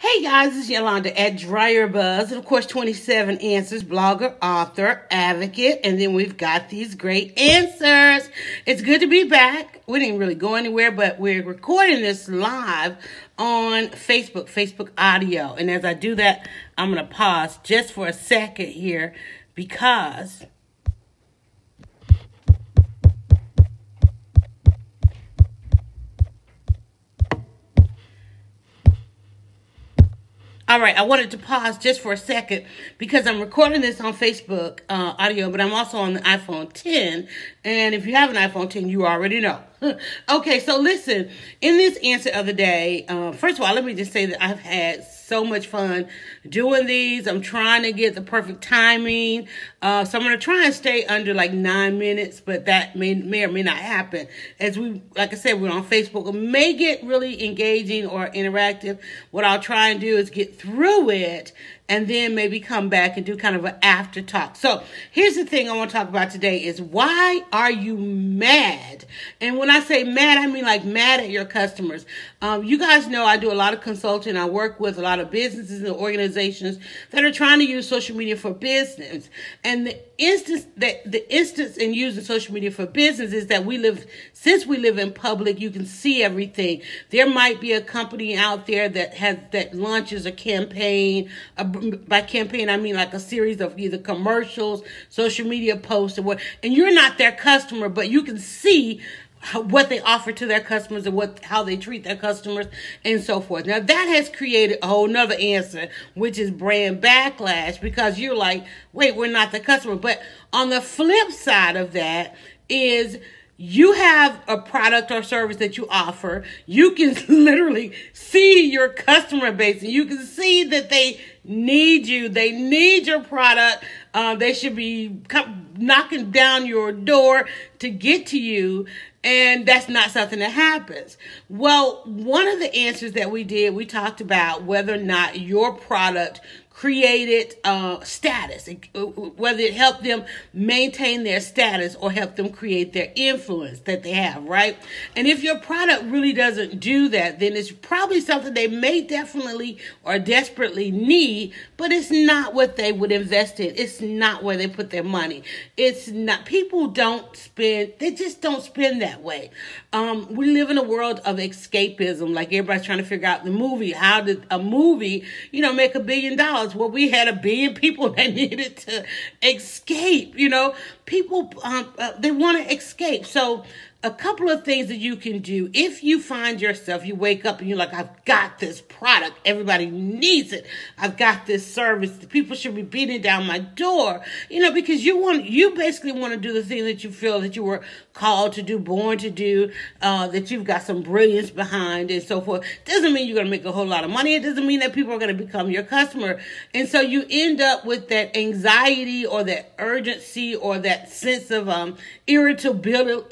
Hey guys, it's Yolanda at DryerBuzz, and of course 27 Answers, blogger, author, advocate, and then we've got these great answers. It's good to be back. We didn't really go anywhere, but we're recording this live on Facebook audio. And as I do that, I'm going to pause just for a second here because all right, I wanted to pause just for a second because I'm recording this on Facebook audio, but I'm also on the iPhone 10. And if you have an iPhone 10, you already know. Okay, so listen, in this answer of the day, first of all, let me just say that I've had so much fun doing these. I'm trying to get the perfect timing. So I'm going to try and stay under like 9 minutes, but that may or may not happen. As like I said, we're on Facebook. It may get really engaging or interactive. What I'll try and do is get through it and then maybe come back and do kind of an after talk. So here's the thing I want to talk about today is why are you mad? And when I say mad, I mean like mad at your customers. You guys know I do a lot of consulting. I work with a lot of businesses and organizations that are trying to use social media for business. And the instance in using social media for business is that since we live in public, you can see everything. There might be a company out there that launches a campaign. By campaign, I mean like a series of either commercials, social media posts, and you're not their customer, but you can see what they offer to their customers and how they treat their customers and so forth. Now that has created a whole nother answer, which is brand backlash, because you're like, wait, we're not the customer. But on the flip side of that is you have a product or service that you offer. You can literally see your customer base and you can see that they need you. They need your product. They should be knocking down your door to get to you. And that's not something that happens. Well, one of the answers that we talked about whether or not your product created status, whether it helped them maintain their status or help them create their influence that they have, right? And if your product really doesn't do that, then it's probably something they may definitely or desperately need, but it's not what they would invest in. It's not where they put their money. It's not, people they just don't spend that way. We live in a world of escapism, like everybody's trying to figure out the movie. How did a movie, make $1 billion? Well, we had 1 billion people that needed to escape. People, they want to escape. So a couple of things that you can do. If you find yourself, you wake up and you're like, I've got this product. Everybody needs it. I've got this service. The people should be beating down my door, because you basically want to do the thing that you feel that you were called to do, born to do, that you've got some brilliance behind and so forth. Doesn't mean you're going to make a whole lot of money. It doesn't mean that people are going to become your customer. And so you end up with that anxiety or that urgency or that sense of irritability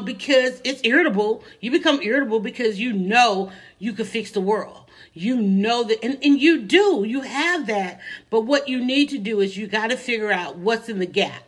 because it's irritable. You become irritable because you can fix the world. You know that, and you have that. But what you need to do is you got to figure out what's in the gap.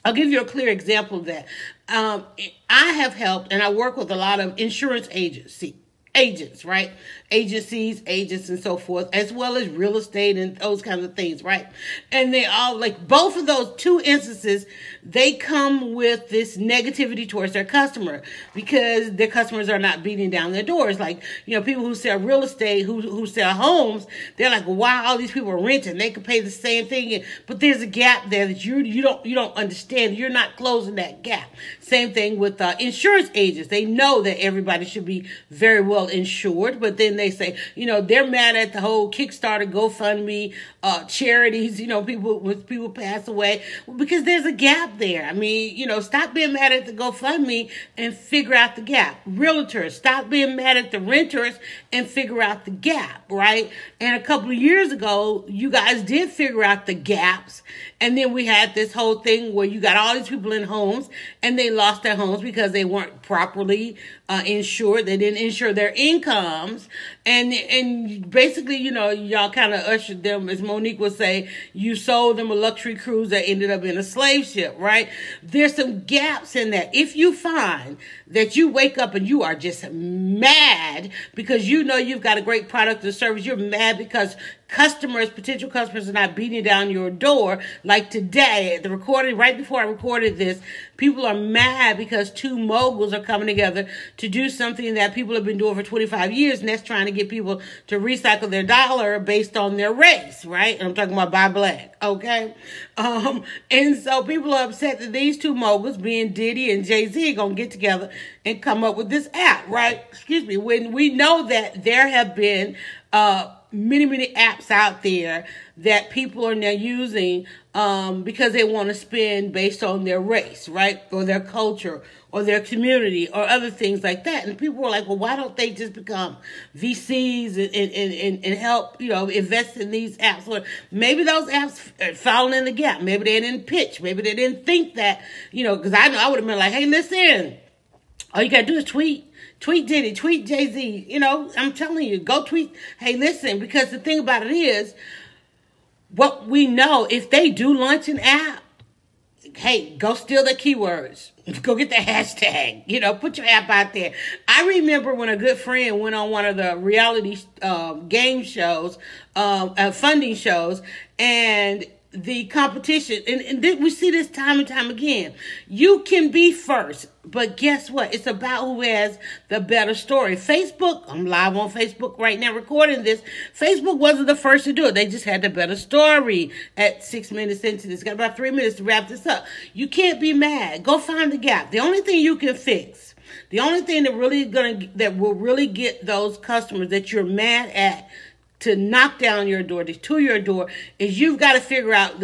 I'll give you a clear example of that. I have helped, and I work with a lot of insurance agents, right? Agencies, agents, and so forth, as well as real estate and those kinds of things, right? And they all, like both of those two instances, they come with this negativity towards their customer because their customers are not beating down their doors. Like, people who sell real estate, who sell homes, they're like, wow, all these people are renting. They can pay the same thing. But there's a gap there that you don't understand. You're not closing that gap. Same thing with insurance agents. They know that everybody should be very well insured, but then they say, they're mad at the whole Kickstarter, GoFundMe, charities, people pass away, because there's a gap there. I mean, stop being mad at the GoFundMe and figure out the gap. Realtors, stop being mad at the renters and figure out the gap, right? And a couple of years ago, you guys did figure out the gaps. And then we had this whole thing where you got all these people in homes and they lost their homes because they weren't properly insured. They didn't insure their incomes, and basically, you know, y'all kind of ushered them, as Monique would say, you sold them a luxury cruise that ended up in a slave ship, right? There's some gaps in that. If you find that you wake up and you are just mad because you know you've got a great product or service, you're mad because potential customers are not beating down your door. Like today, the recording, right before I recorded this, people are mad because two moguls are coming together to do something that people have been doing for 25 years, and that's trying to get people to recycle their dollar based on their race, right? I'm talking about buy black, okay? And so people are upset that these two moguls, being Diddy and Jay-Z, are going to get together and come up with this app, right? Excuse me. When we know that there have been many apps out there that people are now using because they want to spend based on their race, right? Or their culture or their community or other things like that. And people were like, well, why don't they just become VCs and help, you know, invest in these apps? Or maybe those apps are falling in the gap. Maybe they didn't pitch. Maybe they didn't think that, you know, because I know I would have been like, hey, listen, all you got to do is tweet Diddy, tweet Jay-Z. You know, I'm telling you, go tweet. Hey, listen, because the thing about it is, what we know, if they do launch an app, hey, go steal the keywords. Go get the hashtag. You know, put your app out there. I remember when a good friend went on one of the reality game shows, funding shows, and the competition, and we see this time and time again. You can be first, but guess what? It's about who has the better story. Facebook, I'm live on Facebook right now recording this. Facebook wasn't the first to do it. They just had the better story at 6 minutes into this. Got about 3 minutes to wrap this up. You can't be mad. Go find the gap. The only thing you can fix, the only thing that will really get those customers that you're mad at to knock down your door, to your door, is you've got to figure out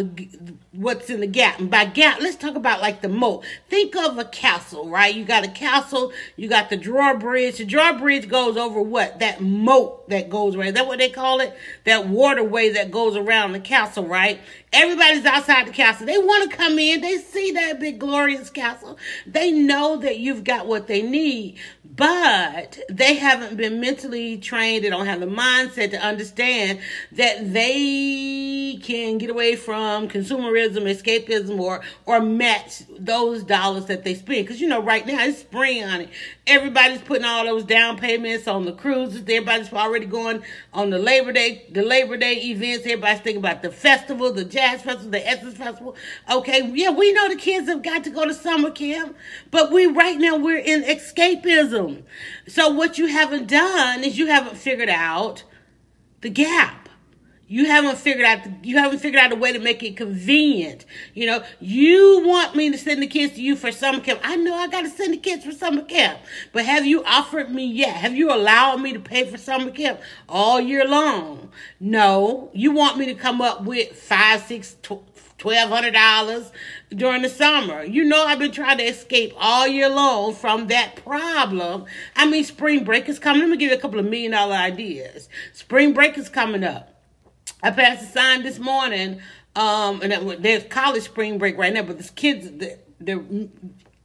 what's in the gap. And by gap, let's talk about like the moat. Think of a castle, right? You got a castle, you got the drawbridge. The drawbridge goes over what? That moat that goes around. Is that what they call it? That waterway that goes around the castle, right? Everybody's outside the castle. They want to come in. They see that big glorious castle. They know that you've got what they need, but they haven't been mentally trained. They don't have the mindset to understand that they can get away from consumerism, escapism, or match those dollars that they spend. Because, you know, right now it's spring, honey. Everybody's putting all those down payments on the cruises. Everybody's already going on the Labor Day events. Everybody's thinking about the festival, the Jazz Festival, the Essence Festival. Okay, yeah, we know the kids have got to go to summer camp, but right now we're in escapism. So what you haven't done is you haven't figured out the gap. You haven't figured out a way to make it convenient. You know, you want me to send the kids to you for summer camp. I know I got to send the kids for summer camp. But have you offered me yet? Have you allowed me to pay for summer camp all year long? No. You want me to come up with $500, $600, $1,200 during the summer. You know, I've been trying to escape all year long from that problem. I mean, spring break is coming. Let me give you a couple of $1 million ideas. Spring break is coming up. I passed a sign this morning, and there's college spring break right now, but the kids, the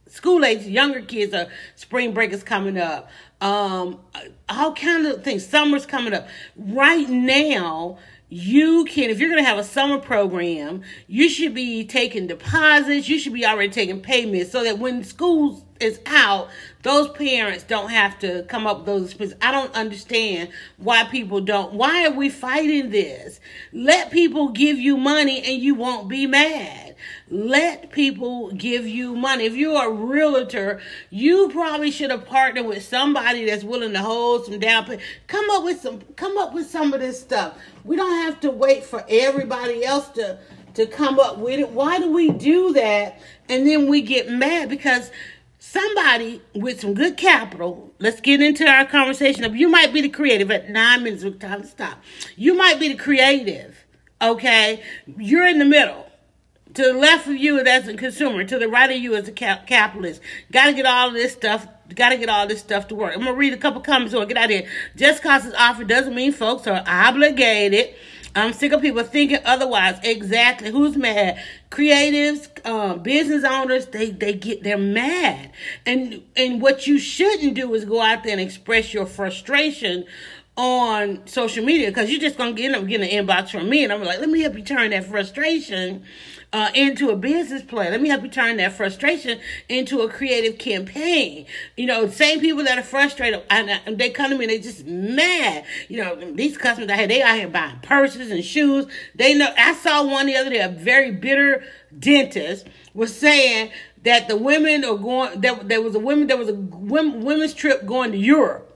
school age, younger kids, spring break is coming up. All kind of things. Summer's coming up. Right now, you can, if you're going to have a summer program, you should be taking deposits. You should be already taking payments so that when school is out, those parents don't have to come up with those expenses. I don't understand why people don't. Why are we fighting this? Let people give you money and you won't be mad. Let people give you money. If you're a realtor, you probably should have partnered with somebody that's willing to hold some down payment. Come up with some of this stuff. We don't have to wait for everybody else to come up with it. Why do we do that? And then we get mad because somebody with some good capital, let's get into our conversation of, you might be the creative at 9 minutes, with time to stop. You might be the creative, okay? You're in the middle. To the left of you, that's a consumer. To the right of you is a capitalist. Got to get all this stuff. Got to get all this stuff to work. I'm going to read a couple comments or get out of here. Just because it's offered doesn't mean folks are obligated. I'm sick of people thinking otherwise. Exactly. Who's mad? Creatives, business owners, they're mad. And what you shouldn't do is go out there and express your frustration on social media, because you're just going to end up getting an inbox from me, and I'm like, let me help you turn that frustration into a business plan. Let me help you turn that frustration into a creative campaign. You know, same people that are frustrated, and they come to me and they just mad. You know, these customers I had, they out here buying purses and shoes. They know. I saw one the other day, a very bitter dentist was saying that the women are going, there was a women's trip going to Europe.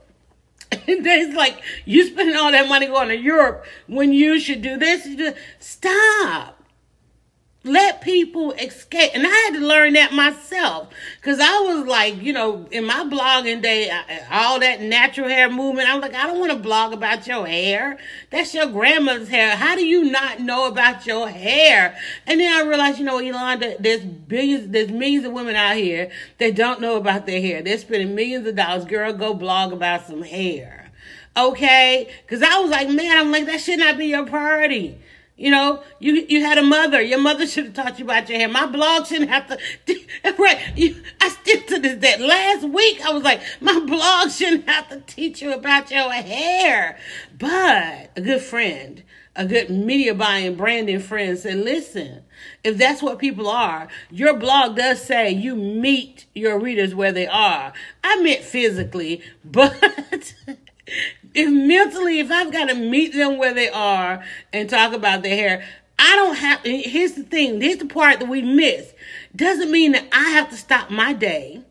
And it's like, you spending all that money going to Europe when you should do this. Stop. Let people escape. And I had to learn that myself, because I was like, you know, in my blogging day, all that natural hair movement, I was like, I don't want to blog about your hair. That's your grandmother's hair. How do you not know about your hair? And then I realized, you know, Yolanda, there's millions of women out here that don't know about their hair. They're spending millions of dollars. Girl, go blog about some hair. Okay? Because I was like, man, I'm like, that should not be your priority. You know, you had a mother. Your mother should have taught you about your hair. My blog shouldn't have to. Right. I still to this day. Last week, I was like, my blog shouldn't have to teach you about your hair. But a good friend, a good media buying, branding friend said, listen, if that's what people are, your blog does say you meet your readers where they are. I meant physically, but... if I've got to meet them where they are and talk about their hair, I don't have, here's the thing, here's the part that we miss. Doesn't mean that I have to stop my day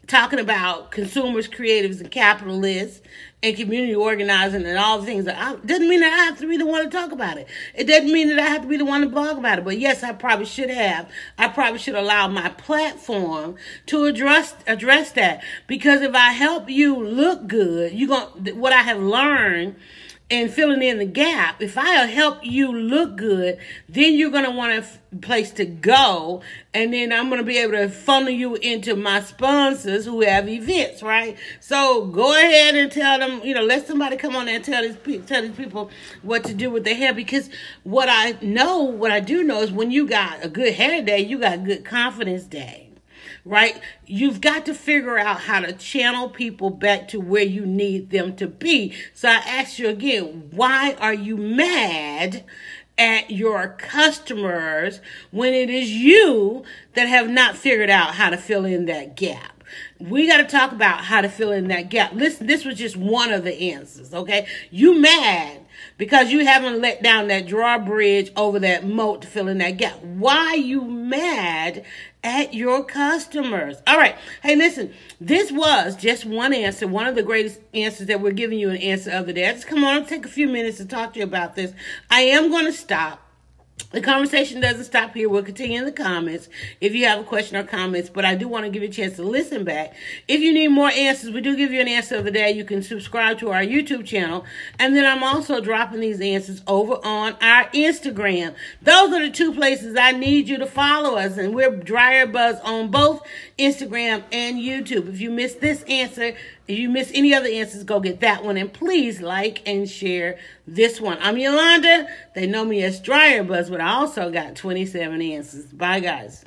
talking about consumers, creatives, and capitalists, and community organizing and all the things. Doesn't mean that I have to be the one to talk about it. It doesn't mean that I have to be the one to blog about it. But yes, I probably should have. I probably should allow my platform to address that. Because if I help you look good, what I have learned and filling in the gap, if I help you look good, then you're going to want a place to go. And then I'm going to be able to funnel you into my sponsors who have events, right? So go ahead and tell them, you know, let somebody come on there and tell these people what to do with their hair. Because what I do know is when you got a good hair day, you got a good confidence day. Right? You've got to figure out how to channel people back to where you need them to be. So I ask you again, why are you mad at your customers when it is you that have not figured out how to fill in that gap? We got to talk about how to fill in that gap. Listen, this was just one of the answers, okay? You mad because you haven't let down that drawbridge over that moat to fill in that gap. Why are you mad at your customers? All right. Hey, listen, this was just one answer, one of the greatest answers that we're giving you an answer of the day. I just come on and take a few minutes to talk to you about this. I am going to stop. The conversation doesn't stop here. We'll continue in the comments if you have a question or comments, but I do want to give you a chance to listen back. If you need more answers, we do give you an answer of the day. You can subscribe to our YouTube channel, and then I'm also dropping these answers over on our Instagram. Those are the two places I need you to follow us, and we're DryerBuzz on both Instagram and YouTube. If you missed this answer, if you miss any other answers, go get that one. And please like and share this one. I'm Yolanda. They know me as DryerBuzz, but I also got 27 answers. Bye, guys.